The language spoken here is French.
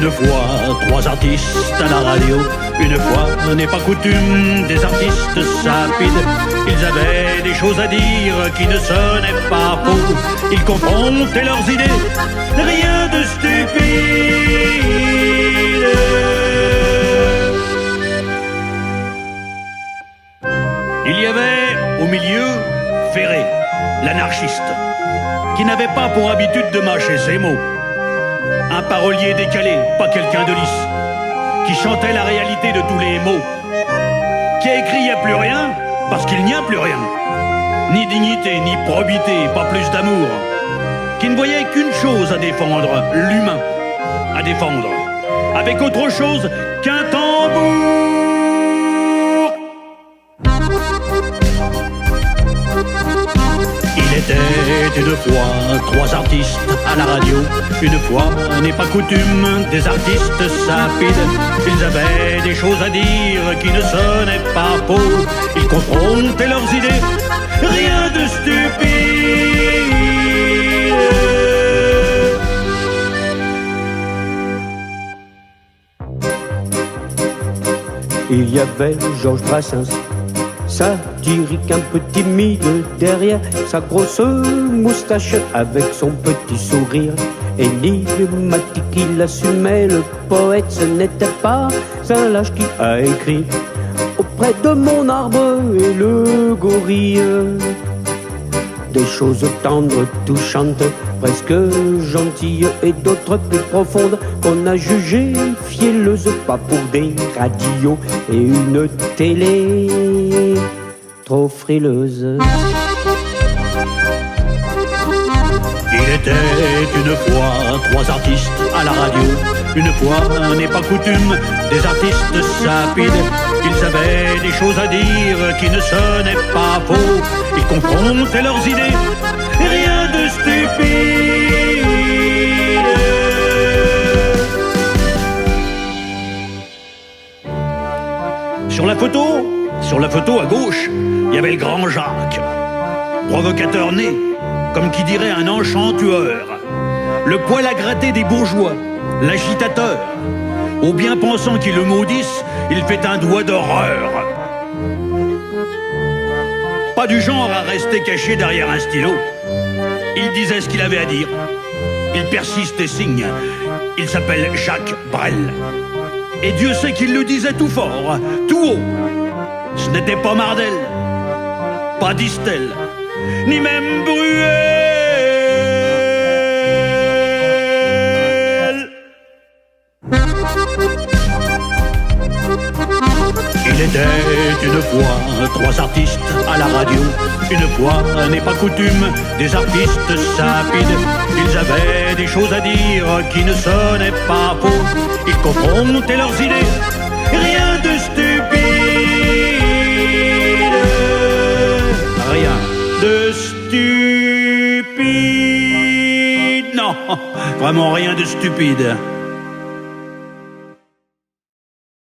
une fois trois artistes à la radio. Une fois n'est pas coutume des artistes sapides. Ils avaient des choses à dire qui ne sonnaient pas faux. Ils confrontaient leurs idées, rien de stupide. Il y avait au milieu Ferré, l'anarchiste, qui n'avait pas pour habitude de mâcher ses mots. Un parolier décalé, pas quelqu'un de lisse, qui chantait la réalité de tous les mots, qui a écrit « y a plus rien » parce qu'il n'y a plus rien. Ni dignité, ni probité, pas plus d'amour. Qui ne voyait qu'une chose à défendre, l'humain à défendre, avec autre chose qu'un tambour. Il était une fois trois artistes à la radio. Une fois n'est pas coutume des artistes sapides. Ils avaient des choses à dire qui ne sonnaient pas faux. Ils confrontaient leurs idées, rien de stupide. Il y avait Georges Brassens, satirique un peu timide derrière sa grosse moustache avec son petit sourire énigmatique. Il assumait le poète, ce n'était pas un lâche qui a écrit auprès de mon arbre et le gorille des choses tendres, touchantes, presque gentilles et d'autres plus profondes qu'on a jugées fielleuses, pas pour des radios et une télé trop frileuse. Il était une fois trois artistes à la radio. Une fois n'est pas coutume des artistes sapides. Ils avaient des choses à dire qui ne sonnaient pas faux. Ils confrontaient leurs idées, rien de stupide. Sur la photo à gauche, il y avait le grand Jacques, provocateur né, comme qui dirait un enchantueur, le poil à gratter des bourgeois, l'agitateur. Aux bien-pensants qui le maudissent, il fait un doigt d'horreur. Pas du genre à rester caché derrière un stylo. Il disait ce qu'il avait à dire. Il persiste et signe. Il s'appelle Jacques Brel. Et Dieu sait qu'il le disait tout fort, tout haut. Ce n'était pas Mardel, pas Distel, ni même Bruel. Il était une fois trois artistes à la radio. Une fois n'est pas coutume des artistes sapides. Ils avaient des choses à dire qui ne sonnaient pas faux. Ils confrontaient leurs idées, rien de stupide. Rien de stupide. Non, vraiment rien de stupide.